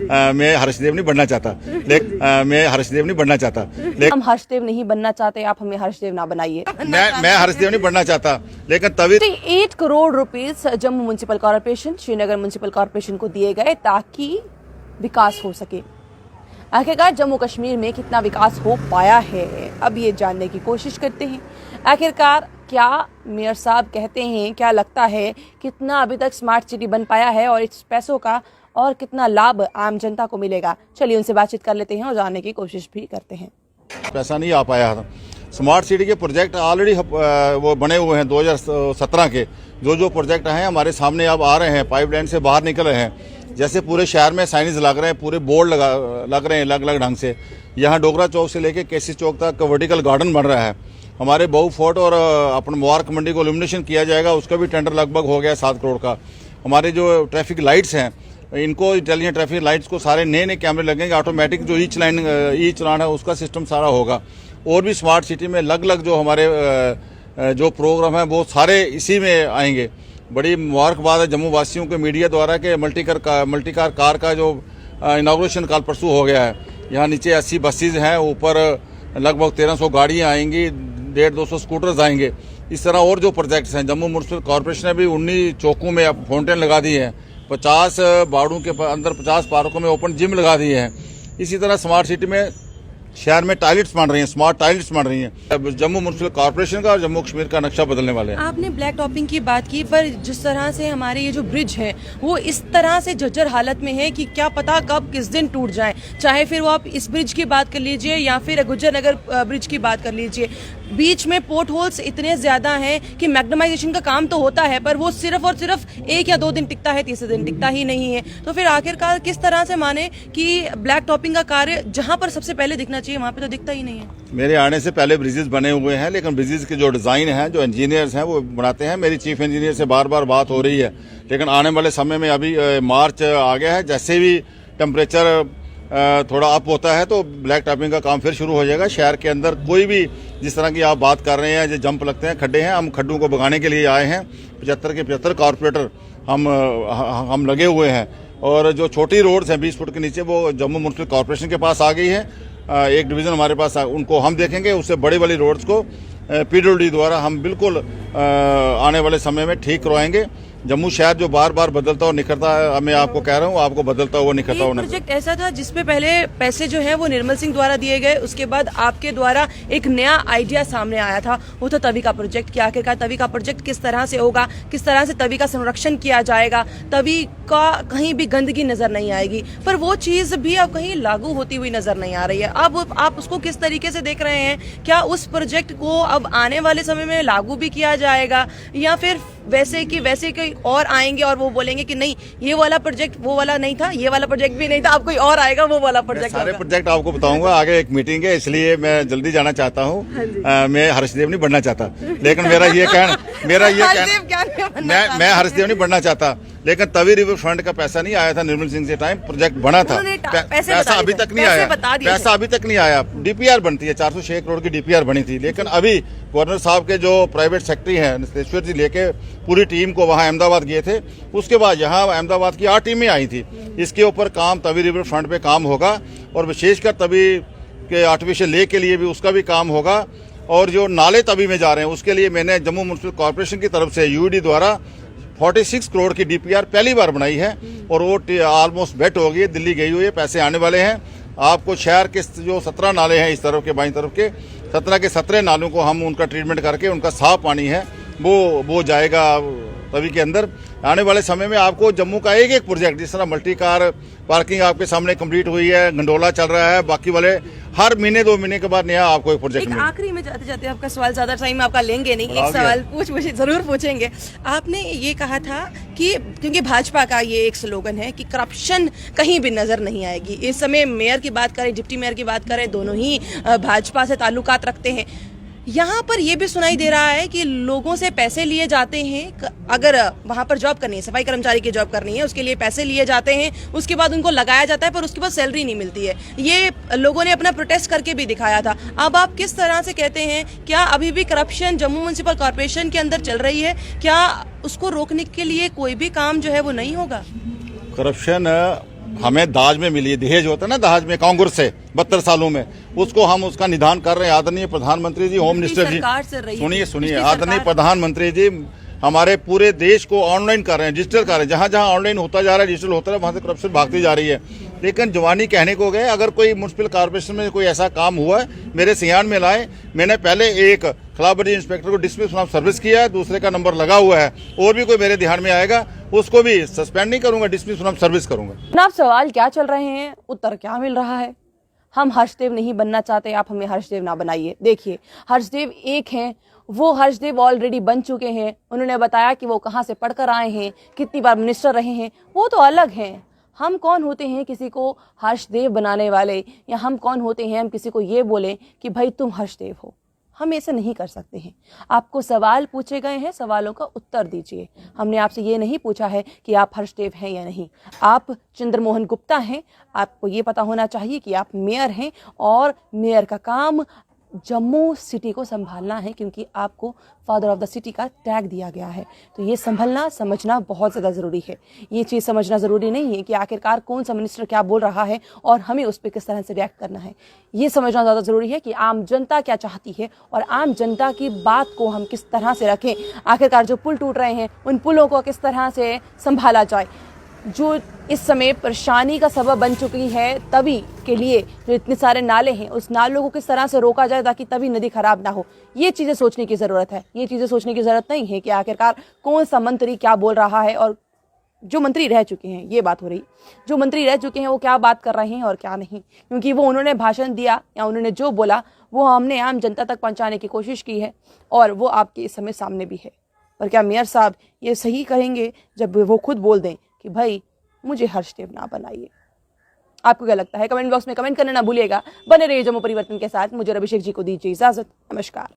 मैं हर्षदेव नहीं बनना चाहता, लेकिन मैं हर्षदेव नहीं बनना चाहता, लेकिन हम हर्षदेव नहीं बनना चाहते, आप हमें हर्षदेव ना बनाइए। मैं हर्षदेव नहीं बनना चाहता, लेकिन तभी 8 crore rupees Jammu municipal corporation, Srinagar municipal corporation को दिए गए ताकि विकास हो सके। आखिरकार जम्मू कश्मीर में कितना विकास हो पाया है, अब ये जानने की कोशिश करते हैं। आखिरकार क्या मेयर साहब कहते हैं, क्या लगता है कितना अभी तक स्मार्ट सिटी बन पाया है और इस पैसों का और कितना लाभ आम जनता को मिलेगा। चलिए उनसे बातचीत कर लेते हैं और जानने की कोशिश भी करते हैं। पैसा नहीं आ पाया था। स्मार्ट सिटी के प्रोजेक्ट ऑलरेडी वो बने हुए हैं 2017 के। जो प्रोजेक्ट हैं हमारे सामने अब आ रहे हैं, पाइपलाइन से बाहर निकल रहे हैं। जैसे पूरे शहर में साइनेज लग रहे हैं, पूरे बोर्ड लग रहे हैं अलग अलग ढंग से। यहाँ डोगरा चौक से लेके केसी चौक तक वर्टिकल गार्डन बन रहा है। हमारे बहु फोर्ट और अपने मुबारक मंडी को इल्यूमिनेशन किया जाएगा, उसका भी टेंडर लगभग हो गया 7 करोड़ का। हमारे जो ट्रैफिक लाइट्स हैं, इनको इंटेलिजेंट ट्रैफिक लाइट्स को सारे नए कैमरे लगेंगे, ऑटोमेटिक जो ई चलान है उसका सिस्टम सारा होगा। और भी स्मार्ट सिटी में अलग अलग जो हमारे जो प्रोग्राम है वो सारे इसी में आएंगे। बड़ी मुबारकबाद है जम्मू वासियों के मीडिया द्वारा के मल्टीकार कार का जो इनाग्रेशन कल परसों हो गया है। यहाँ नीचे 80 बसेज हैं, ऊपर लगभग 1300 गाड़ियाँ आएंगी, 150-200 स्कूटर्स आएंगे। इस तरह और जो प्रोजेक्ट्स हैं, जम्मू म्युनिसिपल कॉर्पोरेशन ने भी 19 चौकों में अब फाउंटेन लगा दिए हैं, 50 बाड़ों के अंदर 50 पार्कों में ओपन जिम लगा दिए हैं। इसी तरह स्मार्ट सिटी में शहर में टॉयलेट्स बन रही हैं, स्मार्ट टॉयलेट्स बन रही हैं। अब जम्मू म्युनिसिपल कॉर्पोरेशन का और जम्मू कश्मीर का नक्शा बदलने वाले हैं। आपने ब्लैक टॉपिंग की बात की, पर जिस तरह से हमारे ये जो ब्रिज है वो इस तरह से जर्जर हालत में है कि क्या पता कब किस दिन टूट जाए। चाहे फिर वो आप इस ब्रिज की बात कर लीजिए या फिर गुज्जर नगर ब्रिज की बात कर लीजिए, बीच में पोर्ट होल्स इतने ज्यादा हैं कि मैग्नेमाइजेशन का काम तो होता है पर वो सिर्फ और सिर्फ 1 या 2 दिन टिकता है, तीसरे दिन टिकता ही नहीं है। तो फिर आखिरकार किस तरह से माने कि ब्लैक टॉपिंग का कार्य जहां पर सबसे पहले दिखना चाहिए वहां पे तो दिखता ही नहीं है। मेरे आने से पहले ब्रिजेस बने हुए हैं, लेकिन ब्रिजेस के जो डिजाइन है, जो इंजीनियर्स हैं वो बनाते हैं। मेरी चीफ इंजीनियर से बार बार बात हो रही है, लेकिन आने वाले समय में अभी मार्च आ गया है, जैसे भी टेम्परेचर थोड़ा अप होता है तो ब्लैक टॉपिंग का काम फिर शुरू हो जाएगा। शहर के अंदर कोई भी जिस तरह की आप बात कर रहे हैं, जो जंप लगते हैं, खड्डे हैं, हम खड्डों को भगाने के लिए आए हैं। 75 के 75 कॉर्पोरेटर हम लगे हुए हैं। और जो छोटी रोड्स हैं 20 फुट के नीचे, वो जम्मू म्युनिसिपल कॉर्पोरेशन के पास आ गई है। एक डिवीजन हमारे पास उनको हम देखेंगे। उससे बड़ी वाली रोड्स को PWD द्वारा हम बिल्कुल आने वाले समय में ठीक करवाएंगे। जम्मू शहर जो बार बार बदलता और निखरता है, मैं आपको कह रहा हूँ, आपको बदलता हुआ निखरता हुआ। प्रोजेक्ट ऐसा था जिसपे पहले पैसे जो है वो निर्मल सिंह द्वारा दिए गए, उसके बाद आपके द्वारा एक नया आइडिया सामने आया था, वो था तवी का प्रोजेक्ट। कि आखिरकार तवी का प्रोजेक्ट किस तरह से होगा, किस तरह से तवी का संरक्षण किया जाएगा, तवी का कहीं भी गंदगी नजर नहीं आएगी। पर वो चीज भी अब कहीं लागू होती हुई नजर नहीं आ रही है। अब आप उसको किस तरीके से देख रहे हैं? क्या उस प्रोजेक्ट को अब आने वाले समय में लागू भी किया जाएगा या फिर वैसे कोई और आएंगे और वो बोलेंगे कि नहीं ये वाला प्रोजेक्ट वो वाला नहीं था, ये वाला प्रोजेक्ट भी नहीं था, अब कोई और आएगा वो वाला प्रोजेक्ट? सारे प्रोजेक्ट आपको बताऊंगा, आगे एक मीटिंग है इसलिए मैं जल्दी जाना चाहता हूँ। मैं हर्षदेव नहीं बनना चाहता, लेकिन मैं हर्षदेव नहीं बनना चाहता, लेकिन तवी रिवर फ्रंट का पैसा नहीं आया था निर्मल सिंह से टाइम प्रोजेक्ट बना था। पैसा अभी तक नहीं आया, पैसा अभी तक नहीं आया। DPR बनती है, 406 करोड़ की DPR बनी थी, लेकिन अभी गवर्नर साहब के जो प्राइवेट सेक्रेटरी हैं नस्तेश्वर जी लेके पूरी टीम को वहाँ अहमदाबाद गए थे। उसके बाद यहाँ अहमदाबाद की 8 टीमें आई थी। इसके ऊपर काम तवी रिवर फ्रंट पे काम होगा और विशेषकर तवी के आर्टिफिशियल लेक के लिए भी उसका भी काम होगा। और जो नाले तवी में जा रहे हैं उसके लिए मैंने जम्मू म्युनिसिपल कॉर्पोरेशन की तरफ से UED द्वारा 46 करोड़ की DPR पहली बार बनाई है और वो ऑलमोस्ट बेट हो गई है, दिल्ली गई हुई है, पैसे आने वाले हैं। आपको शहर के जो 17 नाले हैं इस तरफ के बाईं तरफ के, 17 के 17 नालों को हम उनका ट्रीटमेंट करके उनका साफ पानी है वो जाएगा तवी के अंदर। आने वाले समय में आपको जम्मू का एक प्रोजेक्ट, जिस तरह मल्टी कार पार्किंग आपके सामने कंप्लीट हुई है, गंडोला चल रहा है, बाकी वाले हर महीने 2 महीने के बाद नया आपको एक प्रोजेक्ट मिलेगा। आखिरी में जाते जाते आपका सवाल, ज्यादा टाइम आपका लेंगे नहीं, एक सवाल जरूर पूछेंगे। आपने ये कहा था कि क्योंकि भाजपा का ये एक स्लोगन है कि करप्शन कहीं भी नजर नहीं आएगी। इस समय मेयर की बात करें, डिप्टी मेयर की बात करें, दोनों ही भाजपा से ताल्लुकात रखते हैं। यहाँ पर यह भी सुनाई दे रहा है कि लोगों से पैसे लिए जाते हैं। अगर वहां पर जॉब करनी है, सफाई कर्मचारी की जॉब करनी है, उसके लिए पैसे लिए जाते हैं, उसके बाद उनको लगाया जाता है पर उसके बाद सैलरी नहीं मिलती है। ये लोगों ने अपना प्रोटेस्ट करके भी दिखाया था। अब आप किस तरह से कहते हैं, क्या अभी भी करप्शन जम्मू म्युनिसिपल कॉर्पोरेशन के अंदर चल रही है? क्या उसको रोकने के लिए कोई भी काम जो है वो नहीं होगा? करप्शन हमें दाज में मिली है, दहेज होता है ना दाज में, कांग्रेस से 72 सालों में, उसको हम उसका निदान कर रहे हैं। आदरणीय प्रधानमंत्री जी, होम मिनिस्टर जी, सुनिए आदरणीय प्रधानमंत्री जी हमारे पूरे देश को ऑनलाइन कर रहे हैं, डिजिटल कर रहे हैं। जहां जहां ऑनलाइन होता जा रहा है, डिजिटल होता है, वहां से करप्शन भागती जा रही है। लेकिन जवानी कहने को गए, अगर कोई म्युनिसिपल कॉर्पोरेशन में कोई ऐसा काम हुआ है मेरे सियान में लाए। मैंने पहले एक खिलाफवर्जी इंस्पेक्टर को डिसमिस फ्रॉम सर्विस किया है, दूसरे का नंबर लगा हुआ है, और भी कोई मेरे ध्यान में आएगा उसको भी सस्पेंड नहीं करूंगा, डिसमिस फ्रॉम सर्विस करूंगा। जनाब, सवाल क्या चल रहे हैं, उत्तर क्या मिल रहा है? हम हर्षदेव नहीं बनना चाहते, आप हमें हर्षदेव ना बनाइए। देखिए, हर्षदेव एक हैं, वो हर्षदेव ऑलरेडी बन चुके हैं। उन्होंने बताया कि वो कहाँ से पढ़कर आए हैं, कितनी बार मिनिस्टर रहे हैं, वो तो अलग हैं। हम कौन होते हैं किसी को हर्षदेव बनाने वाले, या हम कौन होते हैं हम किसी को ये बोलें कि भाई तुम हर्षदेव हो? हम ऐसे नहीं कर सकते हैं। आपको सवाल पूछे गए हैं, सवालों का उत्तर दीजिए। हमने आपसे ये नहीं पूछा है कि आप हर्षदेव हैं या नहीं। आप चंद्रमोहन गुप्ता हैं, आपको ये पता होना चाहिए कि आप मेयर हैं, और मेयर का काम जम्मू सिटी को संभालना है, क्योंकि आपको फादर ऑफ द सिटी का टैग दिया गया है। तो ये संभलना समझना बहुत ज़्यादा ज़रूरी है। ये चीज़ समझना ज़रूरी नहीं है कि आखिरकार कौन सा मिनिस्टर क्या बोल रहा है और हमें उस पर किस तरह से रिएक्ट करना है। ये समझना ज़्यादा ज़रूरी है कि आम जनता क्या चाहती है और आम जनता की बात को हम किस तरह से रखें। आखिरकार जो पुल टूट रहे हैं, उन पुलों को किस तरह से संभाला जाए। जो इस समय परेशानी का सबब बन चुकी है तभी के लिए, जो इतने सारे नाले हैं, उस नालों को किस तरह से रोका जाए ताकि तभी नदी खराब ना हो। ये चीज़ें सोचने की ज़रूरत है। ये चीज़ें सोचने की ज़रूरत नहीं है कि आखिरकार कौन सा मंत्री क्या बोल रहा है, और जो मंत्री रह चुके हैं, ये बात हो रही, जो मंत्री रह चुके हैं वो क्या बात कर रहे हैं और क्या नहीं। क्योंकि वो उन्होंने भाषण दिया या उन्होंने जो बोला वो हमने आम जनता तक पहुँचाने की कोशिश की है, और वो आपके इस समय सामने भी है। और क्या मेयर साहब ये सही कहेंगे जब वो खुद बोल दें कि भाई मुझे हर्षदेव ना बनाइए? आपको क्या लगता है? कमेंट बॉक्स में कमेंट करना ना भूलिएगा। बने रहिए जम्मू परिवर्तन के साथ। मुझे अभिषेक जी को दीजिए इजाजत। नमस्कार।